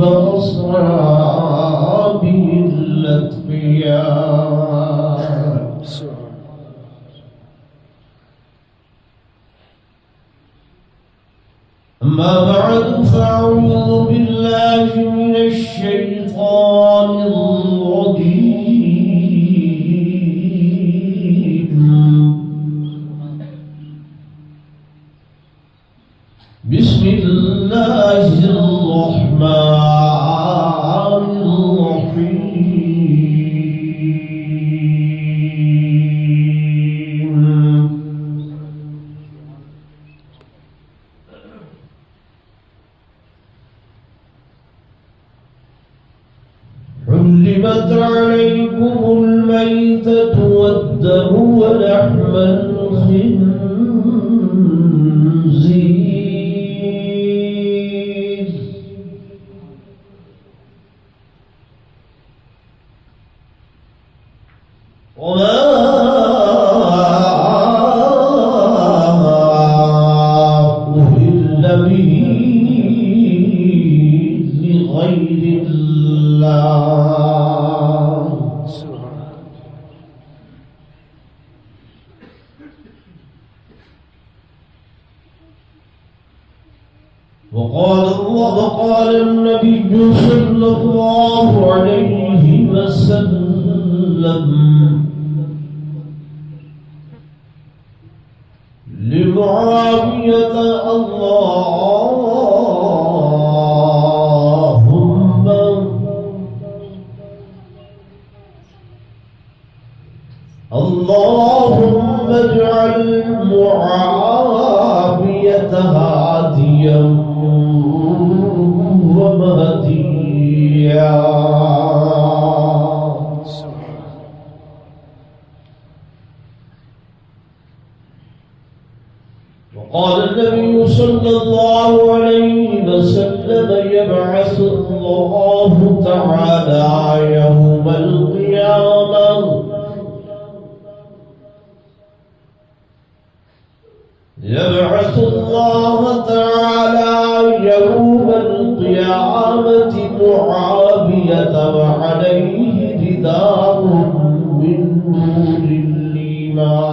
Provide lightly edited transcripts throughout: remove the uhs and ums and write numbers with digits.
وأصحابه الأتقياء. أما بعد فأعوذ بالله من الشيطان الرجيم. بسم الله الرحمن الرحيم. حرمت عليكم الميتة والدم ولحم الخنزير وما أهل به لغير الله. وقال النبي صلى الله عليه وسلم لمعاوية: اللهم اجعل معاوية هاديا ومهديا. وقال النبي صلى الله عليه وسلم: يبعث الله تعالى يوم القيامة يبعث الله تعالى يوم القيامة معاوية وعليه رداء من نور الإيمان.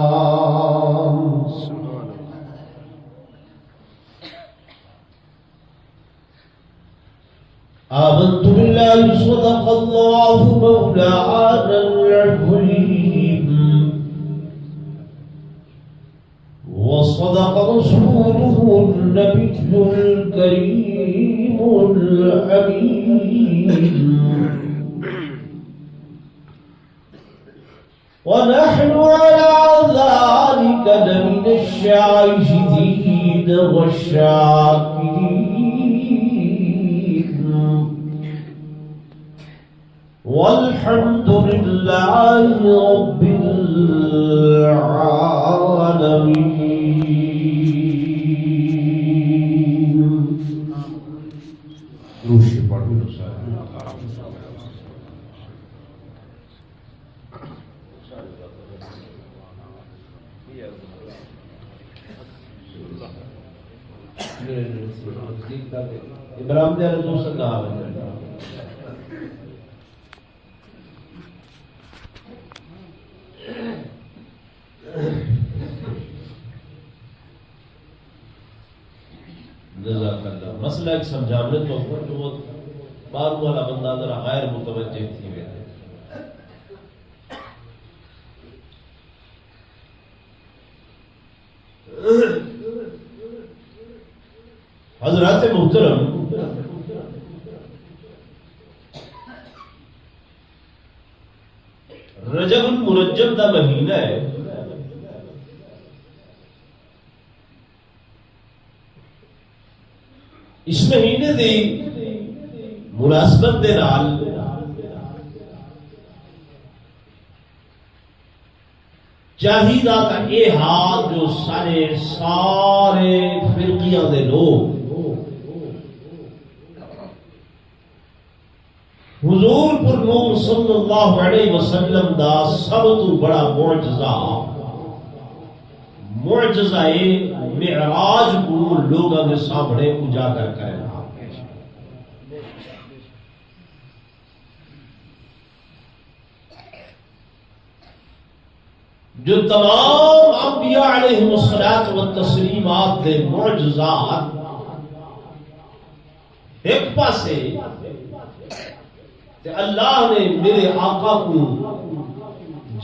آمنت بالله صدق الله مولانا العظيم وصدق رسوله النبي الكريم الأمين. ونحن على ذلك لمن الشاهدين والشاكرين والحمد لله رب العالمين. ابراہیم نے رسول سے کہا جزاک اللہ. مسئلہ ایک سمجھانے تو وہ بعد والا بندہ ذرا غیر متوجہ تھی ہوئے تھے. حضرات محترم، رجب المرجب دا مہینہ ہے. اس مہینے دی مناسبت دے نال چاہیے کہ یہ ہاتھ جو سارے فرقیاں دے لوگ حضور پر نور صلی اللہ علیہ وسلم دا سب تو بڑا معجزہ معراج کو لوگوں کے سامنے اجاگر کرنا. جو تمام انبیاء علیہم الصلوۃ والتسلیمات دے معجزات ایک پاسے تے اللہ نے میرے آقا کو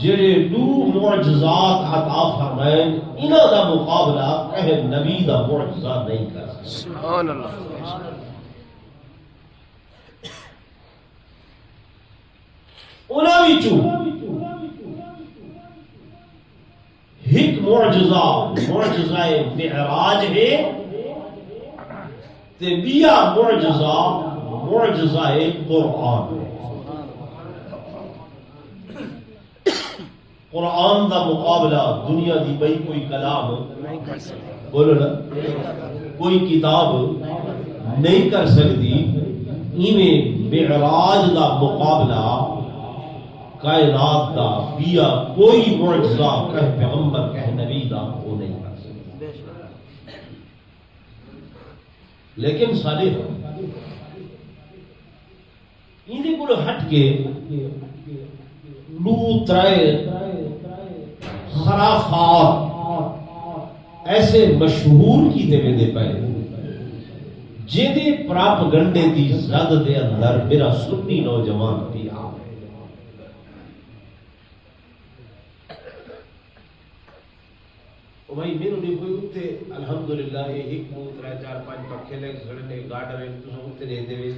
جڑے دو معجزات عطا فرمائے انہاں دا مقابلہ کہ نبی دا معجزہ نہیں کر سکتا. سبحان اللہ. انہاں وچوں ایک معجزہ معراج ہے تے بیا معجزہ قرآن ہے. قرآن دا مقابلہ دنیا دی بئی کوئی کلام نہیں کر سکتے. بولو نا کوئی کتاب نہیں کر سکتی. ایویں معراج دا مقابلہ کائنات دا بیا کوئی معجزہ کہ پیغمبر کہ نبی دا وہ نہیں کر سکتا. لیکن صالح اندے کو ہٹ کے لو ترائے خرافات ایسے مشہور کی دے میں دے پائے جیدے پراپگنڈے دی زد دے اندر میرا سنی نوجوان بھی آ گئے. بھائی میرے لیے کوئی اتنے الحمدللہ ایک موت رہے 4-5 پکھے لے گھڑنے گارڈ رہے تو اتنے رہتے ہوئے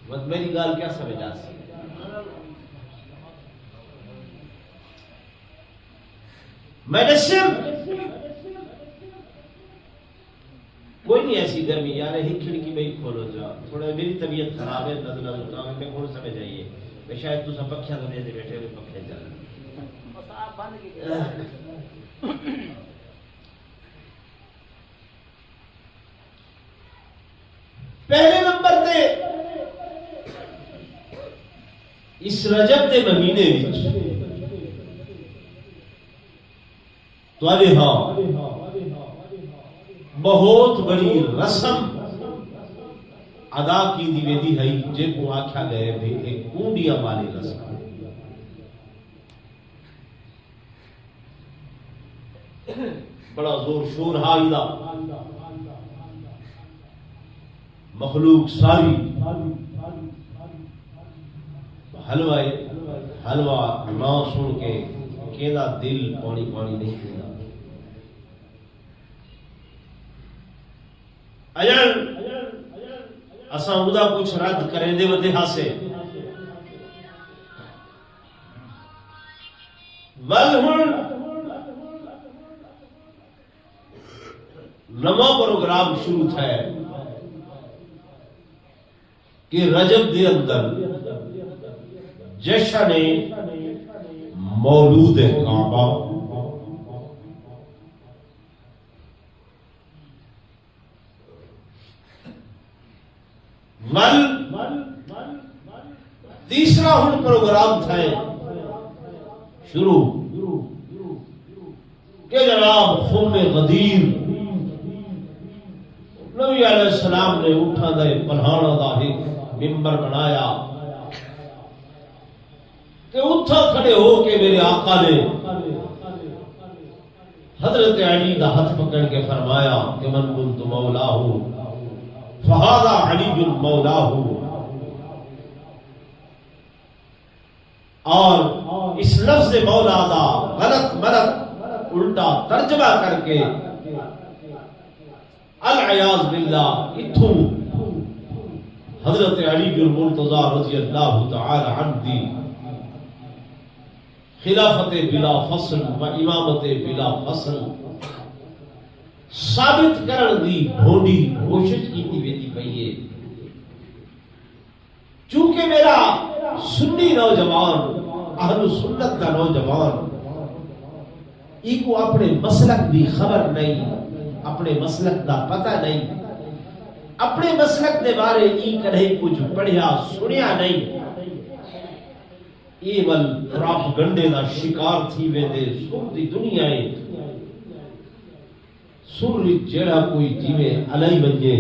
بس میری گال کیا سمجھ آ سی. میں نے صرف کوئی نہیں ایسی گرمی یار ایک کھڑکی میں کھولو جا تھوڑا میری طبیعت خراب ہے نزلہ زکام ہے میں کون سمجھ آئیے میں شاید تو سب پکھیاں دے دے بیٹھے ہوئے پکھے چل پہلے نمبر تے اس رجب دے مہینے وچ تواڈے ہاں بہت بڑی رسم ادا کی دی ویدی ہے جے کو آکھا گئے بھی ایک کونڈیا والی رسم. بڑا زور شور ہائی دا مخلوق ساری حلوہ نہ سن کے کیدا دل پانی پانی نہیں کیدا. اجن اساں ادا کچھ رد کریں دے ودے ہاسے ول ہن نواں پروگرام شروع تھا کہ رجب دے اندر جشن مولود کعبہ تیسرا ہن پروگرام تھا شروع کہ جناب خم غدیر نبی علیہ السلام نے اٹھا دے پنہانا دا ایک ممبر بنایا کہ اٹھا کھڑے ہو کے میرے آقا نے حضرت علی دا ہاتھ پکڑ کے فرمایا کہ من کنت مولاہ فہذا علی مولاہ. اور اس لفظ مولا دا غلط ملت الٹا ترجمہ کر کے العیاذ باللہ اتھوں حضرت علی المرتضی رضی اللہ تعالی عنہ دی خلافت بلا فصل و امامت بلا فصل ثابت کرن دی بھونڈی کوشش کی ویندی پئی ہے. چونکہ میرا سنی نوجوان اہل سنت کا نوجوان ایکو اپنے مسلک دی خبر نہیں اپنے مسلک دا پتہ نہیں اپنے مسلک دے بارے ای کدے کچھ پڑھیا سنیا نہیں ای ول پراپگنڈے دا شکار تھی ویندے سر دی دنیا ہے سر جڑا کوئی جیویں علی بنجے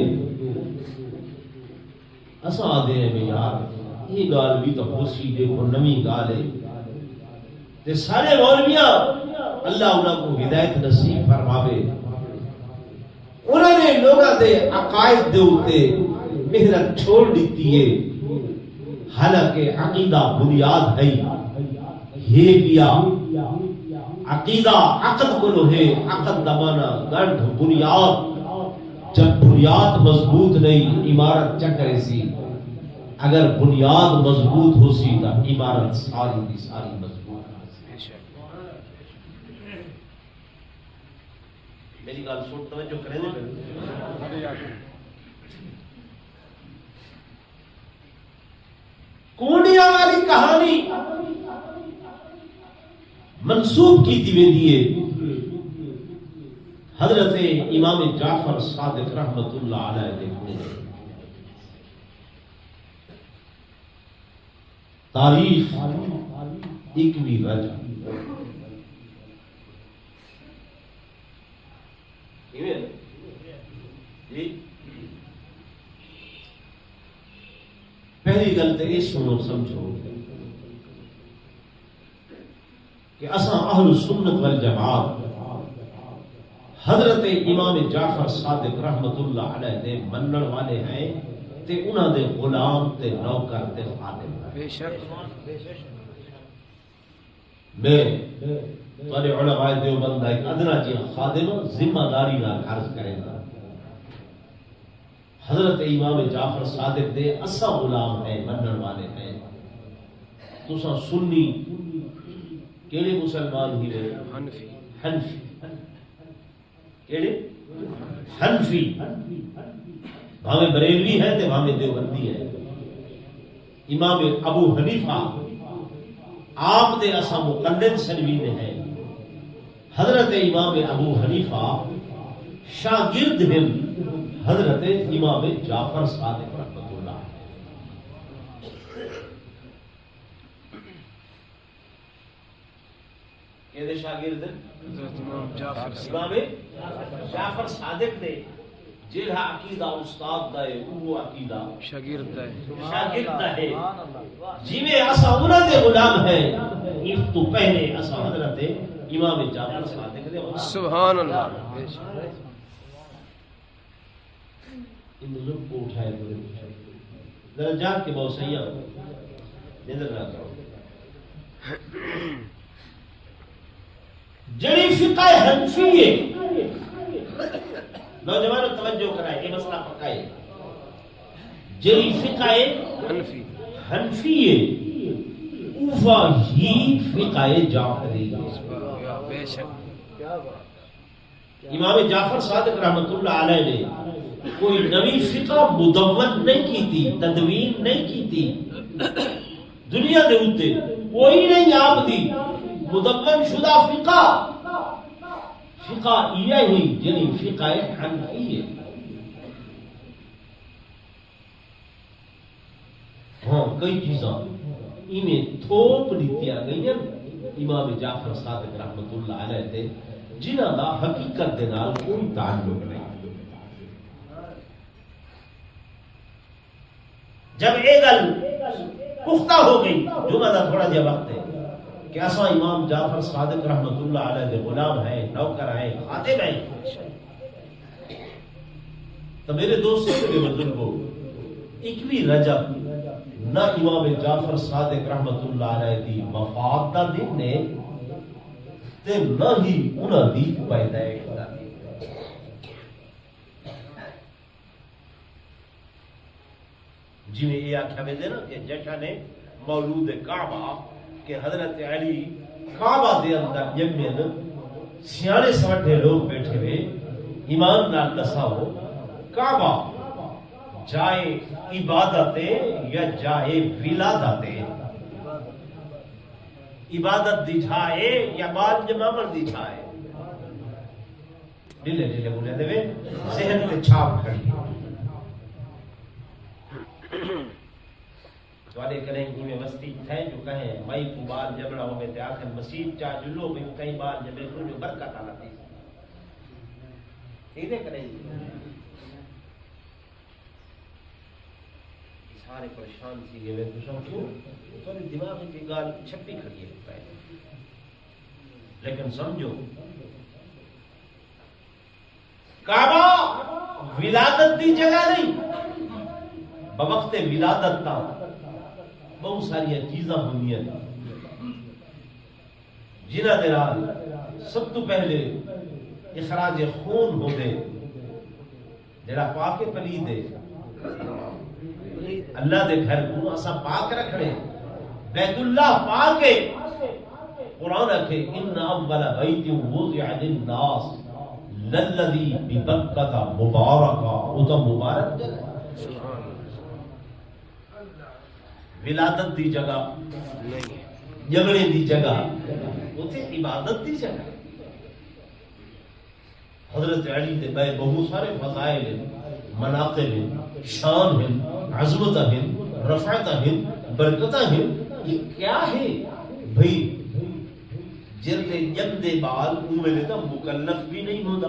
اساں دے میں یار یہ گال بھی تو ہوسی دیکھو نمی گال ہے تے سارے مولویاں اللہ انہاں کو ہدایت نصیب فرماوے، انہوں نے لوگوں دے عقائد دے اوتے محنت چھوڑ دیتی ہے، حالانکہ عقیدہ بنیاد ہے، یہ کیا عقیدہ عقد کو ہے، عقد دمانا گنڈ بنیاد، جب بنیاد مضبوط نہیں عمارت چکرے سی، اگر بنیاد مضبوط ہو سی تو عمارت ساری کی ساری مضبوط ہو سی۔ میری گل سن توجہ کریں دے کونڈیاں والی کہانی منسوب کی تھی ویندی حضرت امام جعفر صادق رحمت اللہ علیہ دیکھنے تاریخ 21 رجب پہلی گل تو یہ سنو سمجھو کہ اساں اہل سنت والجماعت حضرت امام جعفر صادق رحمت اللہ علیہ دے منن والے ہیں تے انہاں دے غلام تے نوکر تے خادم بے شک میں تھوڑے علماء دیوبند دا ایک ادنا جی خادم ذمہ داری نال عرض کریں گا، حضرت امام جعفر صادق دے اساں غلام ہیں منن والے ہیں، تساں سنی کیڑے مسلمان ہی نے حنفی کیڑے حنفی بھاوے بریلوی ہے تے بھاوے دیوبندی ہے، امام ابو حنیفہ آپ دے اساں مقلد سنوی نے ہیں، حضرت امام ابو حنیفہ شاگرد ہیں حضرت امام جعفر صادق رحمۃ اللہ۔ کہ شاگرد امام جعفر صادق دے جیڑا عقیدہ استاد دا ہے وہ عقیدہ شاگرد دا ہے، جویں اساں انہاں دے غلام ہیں اس تو پہلے اساں حضرت امام جعفر صادق دے سبحان اللہ۔ ان لوگ کو اٹھائے ذرا جاگ کے بہت صحیح نظر نہ کرو، جڑی فقہ حنفی ہے نوجوانوں توجہ کرائے یہ مسئلہ پکا ہے، جڑی فقہ حنفی ہے اوفا ہی فقہ جعفری بے شک۔ امام جعفر صادق رحمت اللہ علیہ نے کوئی نئی فقہ مدون نہیں کی تھی، تدوین نہیں کی تھی، دنیا دے اوتے کوئی نہیں آپ دی مدون شدہ فقہ یہ ہی جنی فقہ حنفی ہے۔ ہاں کئی چیزاں انہیں تھوپ دیتیاں گئی ہیں امام جعفر صادق رحمت اللہ علیہ دے جنہاں دا حقیقت دے نال کوئی تعلق نہیں۔ جب یہ گل پختہ ہو گئی جمعہ دا تھوڑا جا وقت ہے کہ اساں امام جعفر صادق رحمت اللہ علیہ دے غلام ہیں، نوکر ہیں، خادم ہیں، تو میرے دوستوں کے بزرگوں 21 رجب نہ امام جعفر صادق رحمت اللہ علیہ دی وفات دا دن نے تے نہ ہی انہاں دی پیدائش دا دن۔ جی میں یہ آخیا ویندے نا کہ جشن مولود کعبہ کہ حضرت علی کعبہ دے اندر جمعن سیانے سمجھے لوگ بیٹھے ہوئے ایمان نال دساؤ کعبہ جائے عبادت یا جائے ولادت، عبادت دی جائے یا بال جمامل دی جائے، ڈلے ڈلے بولے دے ذہن تے چھاپ کھڑی توڑے کریں گی میں مستی تھے جو کہیں مائی کو بال جبڑا ہوئے تے آخر مسیح چاہ جلو میں کئی بال جبڑے جو برکت آنا تھی ایدے کریں گی سارے پریشان تھی گئے میں کچھ ہوں کیوں تو دماغ کی گال چھپی کھڑی ہے لیکن سمجھو کعبہ ولادت دی جگہ نہیں، بوقت ولادت تا بہت ساری چیزاں ہوئی ہیں جنہاں دے نال سب تو پہلے اخراج خون ہو دے جڑا پاک پلید ہے اللہ دے گھر کو اسا پاک رکھنے بیت اللہ پاک ہے قرآن ہے ان اول بیت وضع للناس للذی ببکۃ مبارکہ او تو مبارک جگہ ولادت دی جگہ جھگڑے دی جگہ اتنے عبادت دی جگہ حضرت علی دے بے بہت سارے فضائل ہیں، مناقب ہیں، شان ہیں، عظمت ہیں، رفعت ہیں، برکت ہیں. یہ کیا ہے بھئی؟ جلدے جمدے بال اوے تو مکلف بھی نہیں ہوتا.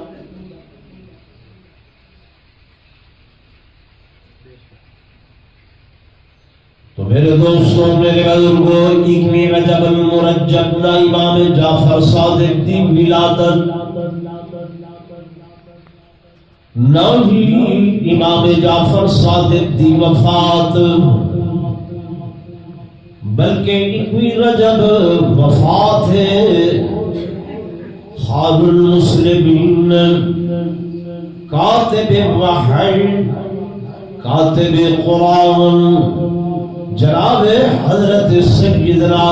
تو میرے دوستوں میرے بزرگوں 21 رجب المرجب دا امام جعفر صادق دی ولادت نہ ہی امام جعفر صادق دی وفات بلکہ 21 رجب وفات ہے خال المسلمین کاتب وحی کاتب قرآن جناب حضرت سیدنا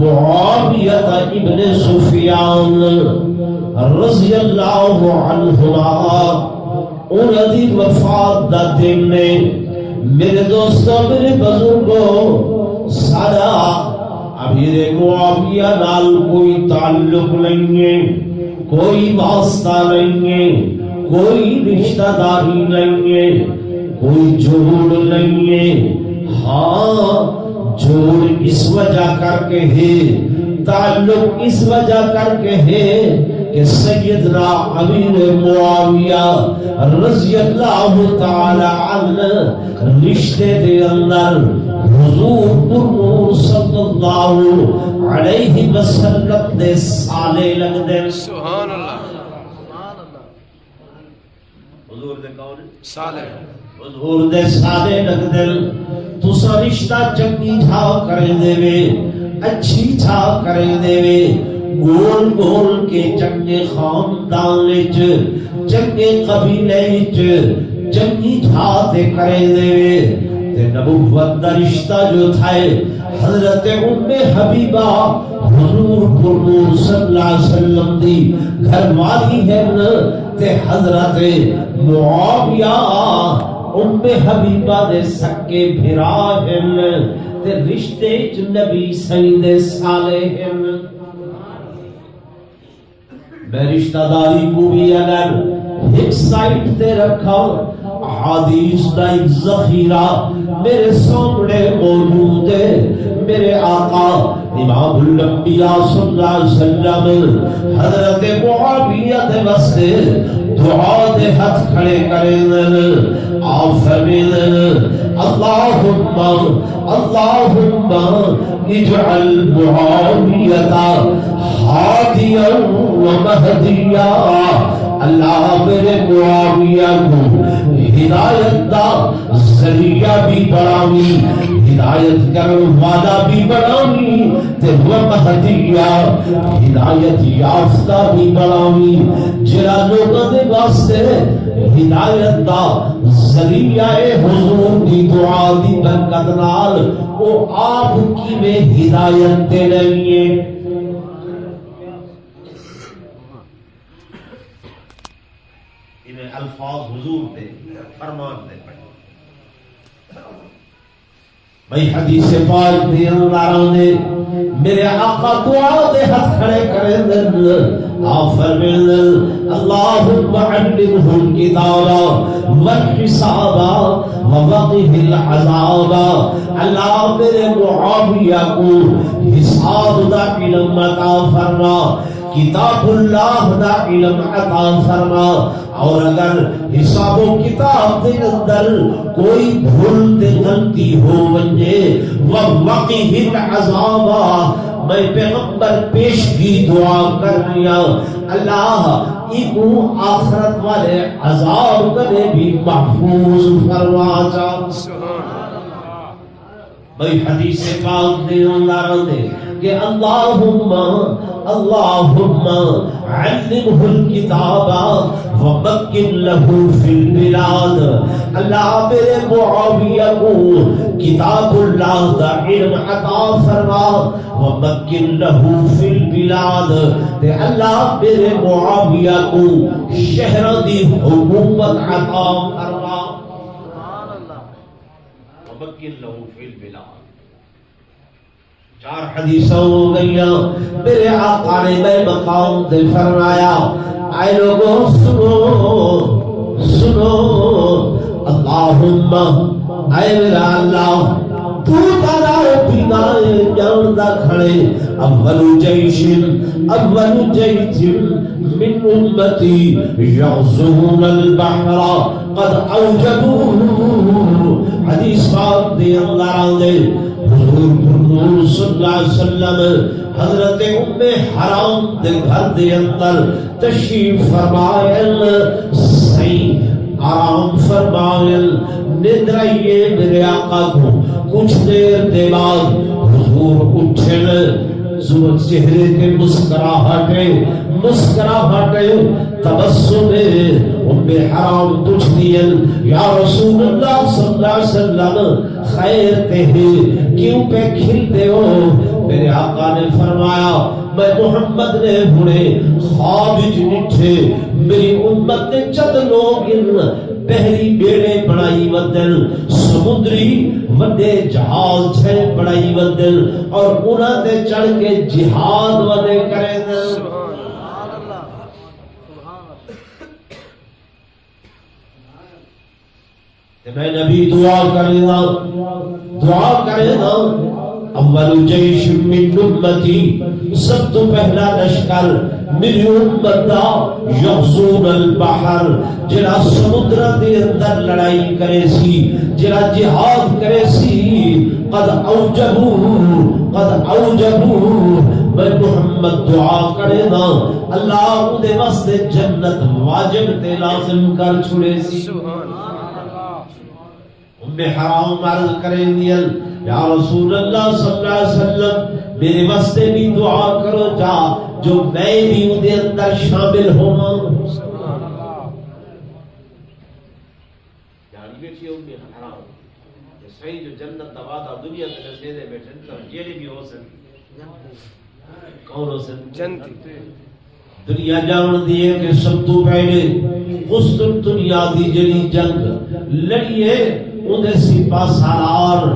معاویہ ابن سفیان رضی اللہ عنہما انہاں دی وفات دا دن نے میرے دوستوں میرے بزرگوں سارا امیر معاویہ نال کوئی تعلق نہیں ہے، کوئی واسطہ نہیں ہے، کوئی رشتہ داری نہیں ہے، کوئی جوڑ نہیں ہے. ہاں جوڑ اس وجہ کر کے ہے، تعلق اس وجہ کر کے ہے کہ سیدنا امیر معاویہ رضی اللہ تعالی عنہ رشتے دے اندر حضور پر صلی اللہ علیہ وسلم دے سالے لگ دے. سبحان اللہ. حضور دے کون سالے؟ حضور دے سالے لگ دے. تسا رشتہ چنگی چھا کرے دے وے، اچھی چھا کرے دے وے، گول گول کے چنگے خاندان وچ چنگے قبیلے وچ چنگی چھا تے کرے دے وے. تے نبوت دا رشتہ جو تھا حضرت ام حبیبہ حضور پر صلی اللہ علیہ وسلم دی گھر والی ہے تے حضرت معاویہ ام حبیبہ دے سکے بھرا ہیں تے رشتے چ نبی سید صالح ہیں. میں رشتہ داری کو بھی اگر ایک سائٹ تے رکھا احادیث دا ایک ذخیرہ میرے سامنے موجود ہے. میرے آقا امام الانبیاء صلی اللہ علیہ وسلم حضرت معاویہ دے واسطے دعا دے ہاتھ کھڑے کرے دن آپ فرمائیں اللہم اللہم اجعل معاویہ ہادیا و مہدیا. اللہ میرے معاویہ کو ہدایت دا ذریعہ بھی بڑھاوی، ہدایت کرن والا بھی بڑھاوی تے وہ مہدیا ہدایت یافتہ بھی بڑھاوی. جڑا لوگوں دے واسطے ہدایت دا ذریعہ حضور دی دعا دی برکت نال او آپ کی میں ہدایت تے رہیے. الفاظ حضور دے فرمان دے پڑھے بھئی حدیث پاک دی انداروں نے میرے آقا دعا دے ہاتھ کھڑے کرے دن آپ فرمائیں اللہم علمہ الکتاب والحساب ووقہ العذاب. اللہ میرے معاویہ کو حساب دا علم عطا فرما، کتاب اللہ دا علم عطا فرما. اور اگر حساب و کتاب دے اندر کوئی بھول تے غلطی ہو ونجے ووقہ العذاب میں پیغمبر پیشگی دعا کر رہا اللہ ایکو آخرت والے عذاب کنے بھی محفوظ فرما جا بھئی حدیث پاک دے اللہ رہے کہ اللہم علمہ الکتاب ومکن لہو فی البلاد اللہ میرے معاویہ کو کتاب اللہ دا علم عطا فرما ومکن لہو فی البلاد تے اللہ میرے معاویہ کو شہر دی حکومت عطا فرما ومکن لہو فی البلاد چار حدیثوں ہو گئیاں میرے آقا نے میں مقام دے فرمایا اے لوگوں سنو سنو اللہم اے میرا اللہ تو تارا پیدائے جاندہ کھڑے اول جیش من امتی یغزون البحر قد اوجبوا حدیث پاک دے اللہ راندے حضور صلی اللہ علیہ وسلم حضرت ام حرام دے گھر دے اندر تشریف فرمائل صحیح آرام فرمائل ندرائیے میرے آقا کو کچھ دیر دے بعد حضور اٹھن زور چہرے کے مسکراہٹے تبسم ام حرام پوچھ دیئن یا رسول اللہ صلی اللہ علیہ وسلم خیر تے کیوں پہ کھلتے ہو میرے آقا نے فرمایا میں محمد نے ہونے خواب جنٹھے میری امت نے چند لوگ ان پہلی بیڑے بڑائی ودل سمندری وڈے جہاز چھے بڑائی ودل اور انہاں تے چڑھ کے جہاد ودے کرے دل میں نبی دعا کرے نا اول جیش من امتی سب تو پہلا لشکر میری امت دا یغزون البحر جڑا سمندر دے اندر لڑائی کرے سی جڑا جہاد کرے سی قد اوجبو میں محمد دعا کرے نا اللہ ان دے واسطے جنت واجب تے لازم کر چھڑے سی ام حرام عرض کریں دیل یا رسول اللہ صلی اللہ علیہ وسلم میرے واسطے بھی دعا کرو جا جو میں بھی ان دے اندر شامل ہونا یعنی بیٹھی ام حرام یہ صحیح جو جنت دوادا دنیا کے نسیدے بیٹھن تب جیلے بھی ہو سکتی کون ہو سکتی جنتی دنیا جان دیئے کہ سب تو پہلے قسطنطنیہ دی جلی جنگ لڑیے انہیں سپاہ سالار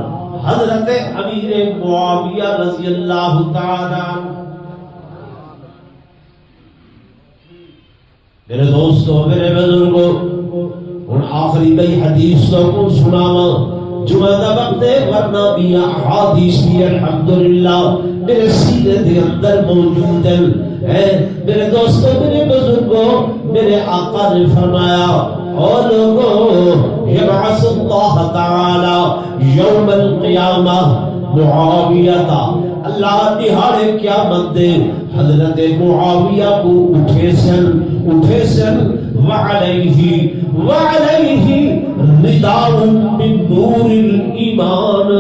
حضرت امیر معاویہ رضی اللہ تعالیٰ میرے دوستو میرے بزرگوں ان آخری بھئی حدیث کو سناوا جمعہ دا وقت ورنہ بھی احادیث بھی الحمدللہ میرے سینے دے اندر موجود ہے میرے دوستو میرے بزرگوں میرے آقا نے فرمایا اور لوگوں یبعث اللہ تعالی یوم القیامہ معاویہ اللہ دہاڑے قیامت دے حضرت معاویہ کو اٹھے سن وعلیہ رداء من نور الایمان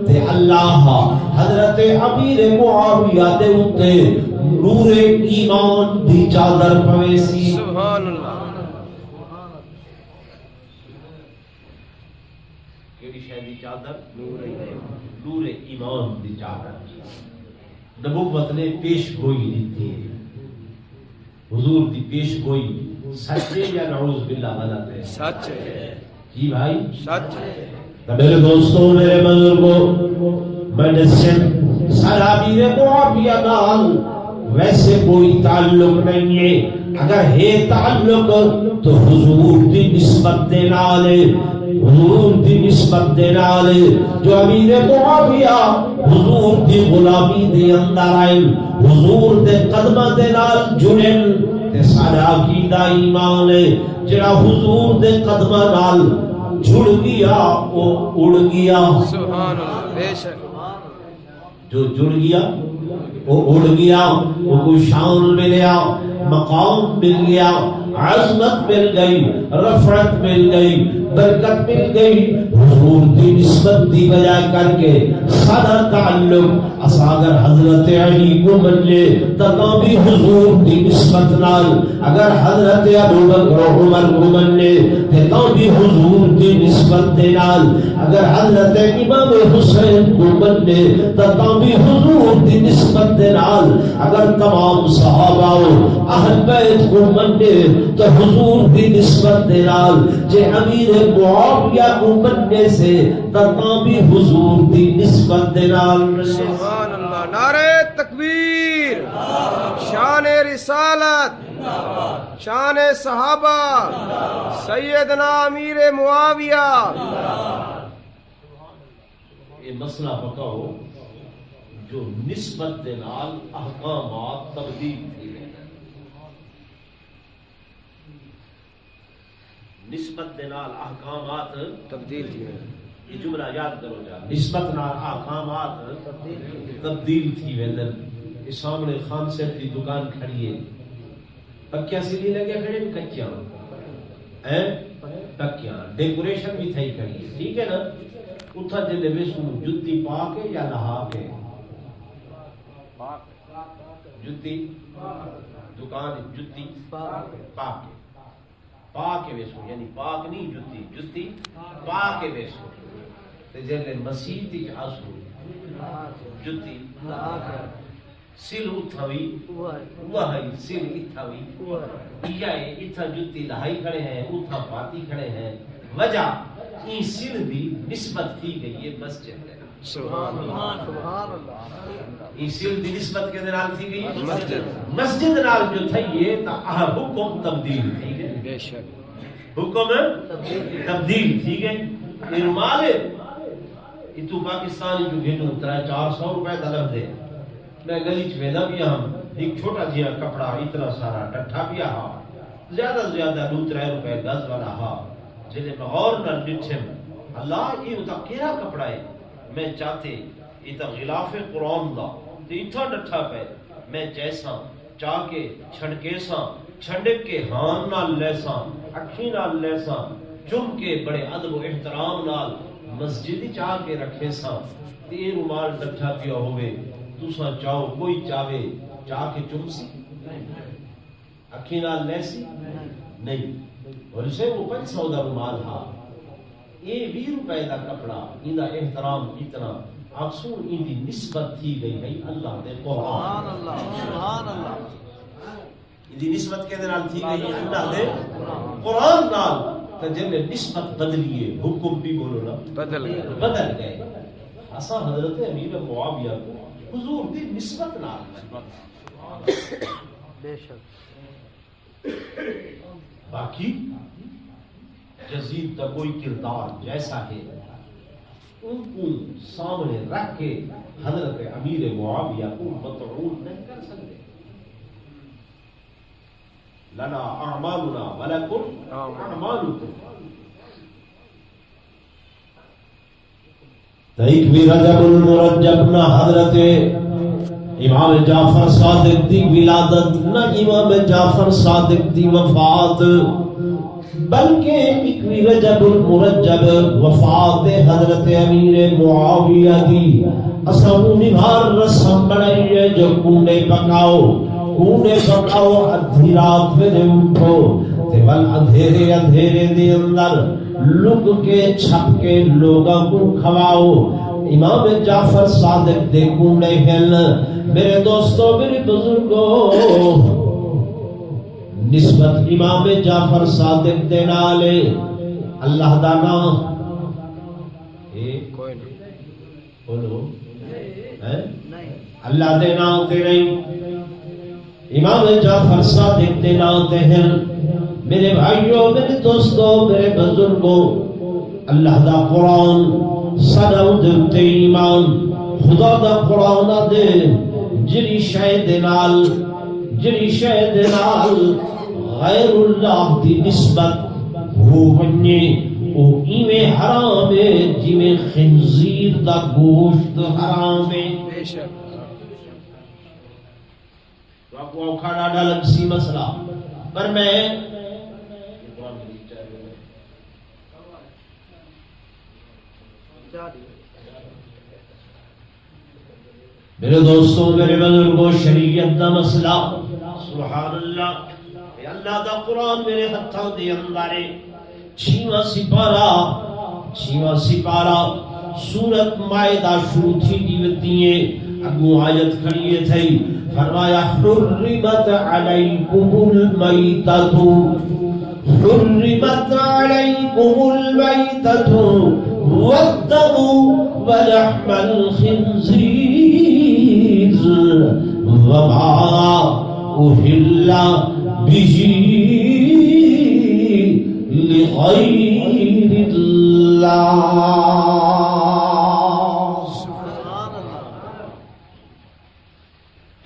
تے اللہ حضرت امیر معاویہ دے اتے نور ایمان دی چادر پویسی سبحان اللہ کیڑی شے دی چادر نور ایمان دی چادر نبوت نے پیش گوئی دیتی ہے حضور دی پیش گوئی سچ ہے یا نعوذ باللہ غلط ہے سچ ہے جی بھائی سچ ہے میرے دوستوں میرے بزرگوں میں نے صرف صحابی معاویہ نال ویسے کوئی تعلق نہیں ہے اگر ہے تعلق تو حضور دی نسبت دے نال حضور دی نسبت دے نال جو امیر معاویہ حضور دی غلامی دے اندر آئے حضور دے قدمہ دے نال جڑن تے سارا عقیدہ ایمان ہے جڑا حضور دے قدمہ نال جڑ گیا وہ اڑ گیا سبحان اللہ بے شک جو جڑ گیا وہ اڑ گیا، وہ کو شان ملیا، مقام مل گیا، عظمت مل گئی، رفعت مل گئی، برکت مل گئی، حضور کی نسبت دی بجا کر کے سادہ تعلق اگر حضرت علی کو من لے تو بھی حضور کی نسبت نال، اگر حضرت ابوبکر و عمر کو من لے تو بھی حضور کی نسبت دے نال، اگر حضرت امام حسین کو من لے تو بھی حضور کی نسبت دے نال، اگر تمام صحابہ و اہل بیت کو من لے تو حضور کی نسبت دے نال، جے امیر معاویہ کو مننے سے تو بھی حضور کی نسبت دے نال۔ سبحان اللہ، نعرہ تکبیر، شان رسالت، شان صحابہ، سیدنا امیر معاویہ۔ یہ مسئلہ بتاؤ جو نسبت دے نال احکامات تبدیل تھی، نسبت دے نال احکامات تبدیل تھی، یہ جملہ یاد کرو جا، نسبت نال احکامات تبدیل تھی ویندن۔ اس سامنے خان صاحب کی دکان کھڑی ہے، پکیاں سیلی لگے کھڑے کچیاں ہیں، پکیاں ڈیکوریشن بھی تھئی کھڑی ہے، ٹھیک ہے نا؟ اتھا جلے ویسو جتی پا کے یا نہا کے؟ جتی دکان جتی پا کے، پاک ویسو، یعنی پاک نہیں جتی، جتی پاک ویسو، تے جلے مسیح تی آسو جتی سل اتھاوی وہی سل اتھاوی یہ اتھا جتی لہائی کھڑے ہیں، اتھا پاتی کھڑے ہیں، وجہ این سل دی نسبت تھی گئی ہے مسجد ہے۔ سبحان اللہ، سبحان اللہ، این سل دی نسبت کے نال تھی گئی مسجد نال جو تھی یہ تا حکم تبدیل تھی گئی، بے شک حکم تبدیل تھی گئی۔ یہ مال اتو پاکستانی جو بھیجو 300-400 روپے دلب دے، میں گلی چویدہ بھی ہم ایک چھوٹا جیا کپڑا اتنا سارا ڈٹھا بھی ہا، زیادہ زیادہ 2-3 روپے گز والا ہا، جنہیں بغور نہ ڈٹھم اللہ یہ ہوتا کیرا کپڑا ہے، میں چاہتے اتنا غلاف قرآن دا تو اتنا ڈٹھا پہ میں جیسا چاہ کے چھڑکے سا چھڑک کے ہان نال لیسا اکھی نال لیسا چم کے بڑے ادب و احترام نال مسجد چاہ کے رکھے سا تیر رومال ڈٹھا پیا ہوئے تسا چاہو کوئی چاہے چاہ کے چم سی اکھی نال لیسی نہیں، اور اسے وہ 500 دا رومال ہا، یہ 20 روپے دا کپڑا، ان دا احترام اتنا اکسو ان دی نسبت تھی گئی ہے اللہ دے قرآن، سبحان اللہ، سبحان اللہ، ان دی نسبت کے نال تھی گئی ہے اللہ دے قرآن نال، کہ جب نسبت بدلیے حکم بھی بولو نا بدل گئے۔ اسا حضرت امیر معاویہ کو حضور دی نسبت نال، بے شک، باقی یزید کا کوئی کردار جیسا ہے ان کو سامنے رکھ کے حضرت امیر معاویہ کو مطعون نہیں کر سکتے۔ لنا اعمالنا ولکم اعمالکم۔ ایک بھی رجب المرجب نہ حضرت امام جعفر صادق دی ولادت نہ امام جعفر صادق دی وفات، بلکہ اکوی رجب المرجب وفات حضرت امیر معاویہ دی اصحابو نبھار رسم بڑھائی ہے جو کونے پکاؤ ادھی رات میں اٹھو تیول اندھیرے اندھیرے دے اندر لک کے چھپ کے لوگوں کو کھواؤ۔ امام جعفر صادق دے کونے ہل میرے دوستو میرے بزرگو، نسبت امام جعفر صادق دے نالے اللہ دا نام کوئی نہیں، بولو اللہ دے نام تے نہیں، امام جعفر صادق دے نام تے ہیں۔ میرے بھائیو میرے دوستو میرے بزرگو، اللہ دا قرآن سنو دلتے ایمان، خدا دا قرآن دے جری شہد نال غیر اللہ دی نسبت ہو بنی او ایویں حرام ہے جویں خنزیر دا گوشت حرام ہے۔ بے شک، آپ کو کھانا ڈالن سی مسئلہ پر میں میرے دوستوں میرے بزرگوں شریعت دا مسئلہ سبحان اللہ اے اللہ دا قرآن میرے ہتھاں دے اندر چھیواں سپارہ سورت مائدہ شروع تھی دیوتیے اگو آیت کھڑیے تھے فرمایا حرمت علیکم المیتۃ حرمت علیکم المیتۃ والدم ولحم الخنزیر وما أهل به لغير الله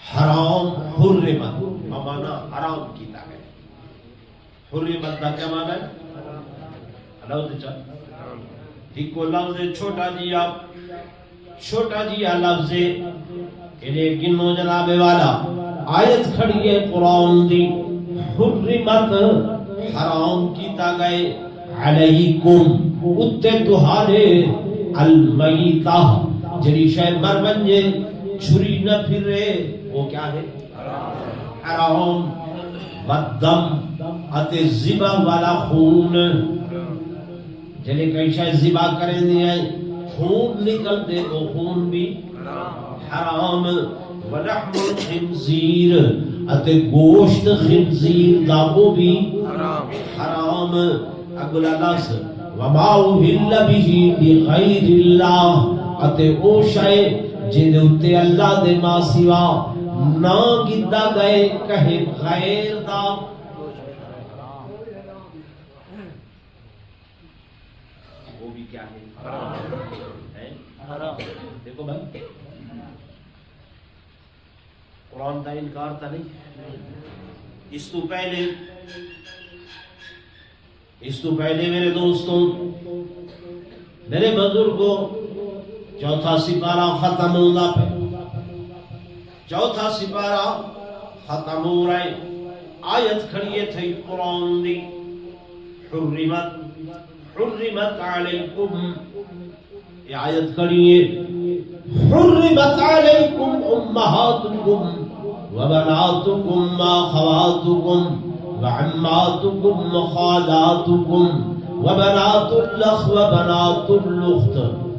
حرام حرمت مانا حرام کیتا ہے حرمت کا کیا مانا ہے لفظ ایک لفظ چھوٹا جی لفظ انہیں گنو جناب والا آیت کھڑی ہے قرآن دی حرمت حرام کیتا گئے علیکم اتے تہارے المیتہ جری شے مر بنجے چھری نہ پھرے وہ کیا ہے حرام والدم اتے زبا والا خون جنہیں کئی شے زبا کریں دیا خون نکل دے وہ خون بھی حرام ولحم الخنزیر اتے گوشت خنزیر دا وہ بھی حرام اگلا لفظ وما اہل به لغیر اللہ اتے او شے جن اتے اللہ دے ما سوا نہ گدا گئے کہے غیر دا وہ بھی کیا ہے حرام دیکھو بھائی قرآن کا انکار تھا نہیں اس تو پہلے میرے دوستوں میرے بزرگوں چوتھا سپارہ ختم ہوگا چوتھا سپارہ ختم ہو رہا ہے آیت کھڑی تھی قرآن دی حرمت علیکم یہ آیت کھڑی ہے حرمت علیکم امہاتکم وبناتکم واخواتکم وعماتکم وخالاتکم وبنات الاخ وبنات الاخت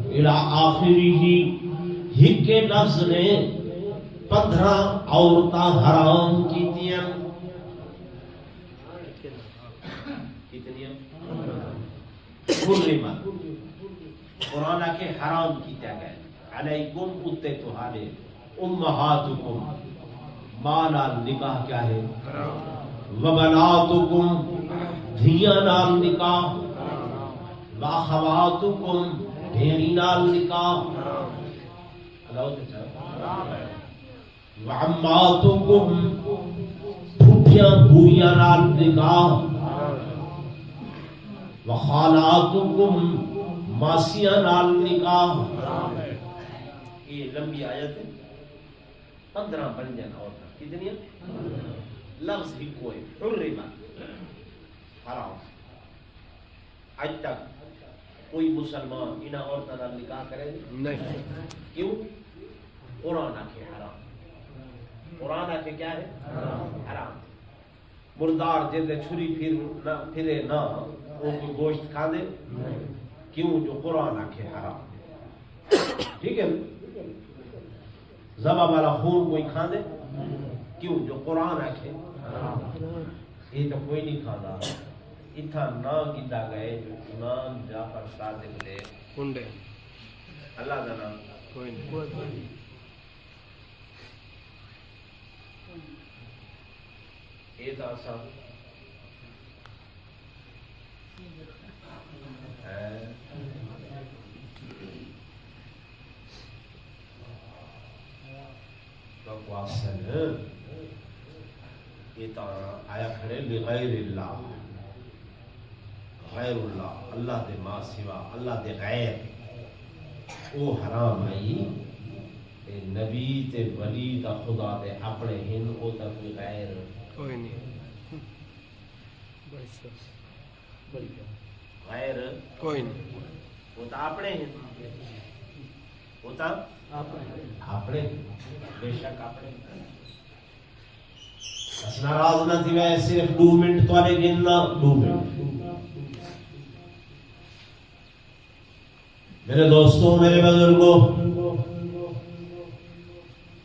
الى آخرہ ہک لفظ نے 15 عورتاں حرام کیتیاں کتنی حرمت قرآن کے حرام کیتا گیا علیکم اتے تہارے امہاتکم ماں نال نکاح کیا ہے وبناتکم دھیاں نال نکاح واخواتکم بھیڑی نال نکاح وعماتکم پھوپھیاں بھویاں نال نکاح وخالاتکم ماسیاں نال نکاح یہ لمبی آیت ہے 15 بن جانا اور کتنی لفظ ہی کوئی حرمت حرام آج تک کوئی مسلمان انہاں عورتوں نال نکاح کرے نہیں کیوں قرآن آکھے حرام قرآن آکھے کیا ہے حرام مردار جیسے چھری پھرے نہ وہ کوئی گوشت کھا دے کیوں جو قرآن آکھے حرام ٹھیک ہے زبا والا خون کوئی کھا دے کیوں جو قرآن آکھے یہ تو کوئی نہیں کھانا اتھا نہ کیتا گئے جو امام جعفر صادق دے کنڈے اللہ کا نام کوئی نہیں یہ تو آسان یہ تو آیا کھڑے بغیر اللہ غیر اللہ اللہ دے ما سوا اللہ دے غیر او حرام آئی کہ نبی تے ولی دا خدا دے اپنے ہن او تا کوئی غیر کوئی نہیں غیر کوئی نہیں وہ تا اپنے ہن وہ تا اپنے بے شک اپنے بس ناراض نہ تھی میں صرف 2 منٹ توارے گننا 2 منٹ میرے دوستوں میرے بزرگوں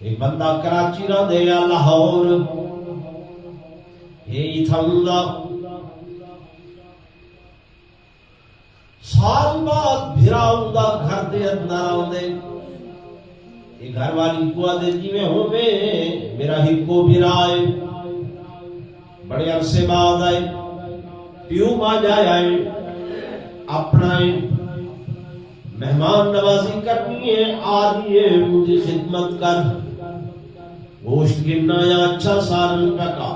ایک بندہ کراچی نہ دے یا لاہور یہی تھا سال بعد بھراؤں دا گھر دے اندر آؤں دے یہ گھر والی کو دے جی میں ہوں میں میرا ہی کو بھرائے بڑے عرصے بعد آئے پیوں ماں جائے آئے اپنا مہمان نوازی کرنی ہے آ رہی ہے مجھے خدمت کر گوشت گرنا یا اچھا سالن پکا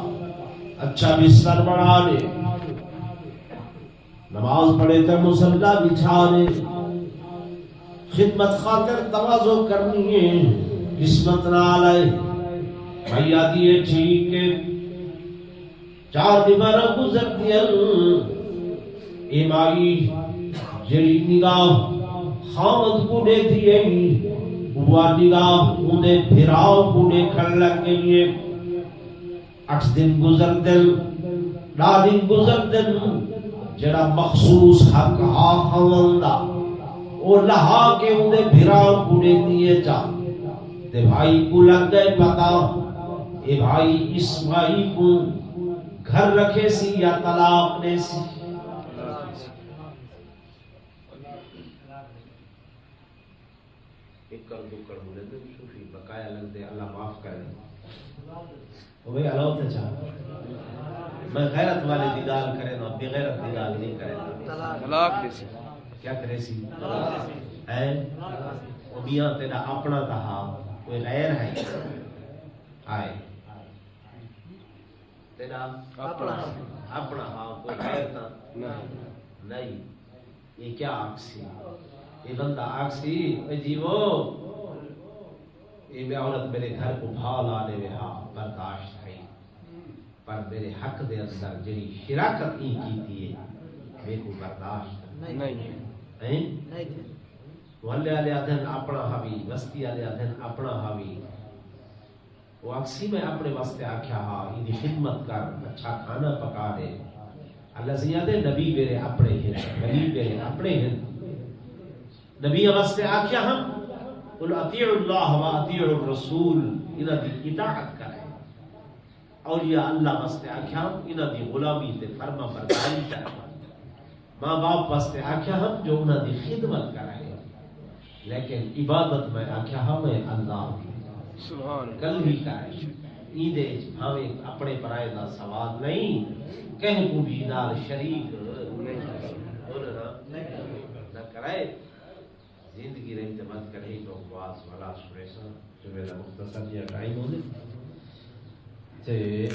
اچھا بستر بڑھا لے نماز پڑھے تو مصلی بچھا لے خدمت خاطر تواضع کرنی ہے قسمت نہ آئے بھائی آتی ہے ٹھیک ہے 4 دیوار گزر دیا ایمائی جڑی نگاہ خامد کو دے دیئے وہ نگاہ انہیں پھراؤ کو دیکھن لگ گئی 8 دن گزر دن 10 دن گزر دن جڑا مخصوص حق خامندہ وہ لہا کے انہیں پھراؤ کو دے دیئے جا تے بھائی کو لگ گئے پتا اے بھائی اس بھائی کو گھر رکھے سی یا طلاق دے سی اکڑ دکڑ بولے تو صوفی بقایا لگ دے اللہ معاف کرے وہ بھئی اللہ ہوتا چاہتا میں غیرت والے دی گال کرے نا بے غیرت دی گال نہیں کرے نا طلاق دے سی کیا کرے سی ہے وہ میاں تیرا اپنا تہا کوئی غیر ہے آئے تیرا اپنا ہاں کوئی غیر تھا نہیں یہ کیا آکسی یہ بندہ آکسی اے جیو یہ عورت میرے گھر کو بھال آنے میں ہاں برداشت ہے پر میرے حق دے اندر جڑی شراکت ہی کی تھی میرے کو برداشت نہیں محلے والے آدھن اپنا حاوی بستی والے آدھن اپنا حاوی وہ اکسی میں اپنے واسطے آکھیا ہاں یہ خدمت کر اچھا کھانا پکا دے اللہ سے یاد ہے نبی میرے اپنے ہیں ولی میرے اپنے ہیں نبی واسطے آکھیا ہم قل اطیعوا اللہ و اطیعوا الرسول انہاں دی اطاعت کرے اولیاء اللہ واسطے آکھیا ہم انہاں دی غلامی تے فرما برداری کرے ماں باپ واسطے آکھیا ہم جو انہاں دی خدمت کرے لیکن عبادت میں آکھیا ہمیں اللہ کی کل ہی کرے ایدے ہمیں اپنے برائے دا سواد نہیں کہیں کو بھی نال شریک نہ کرائے زندگی رہی مت کرے تو بات والا سنے سا جو میرا مختصر یہ ٹائم ہو دے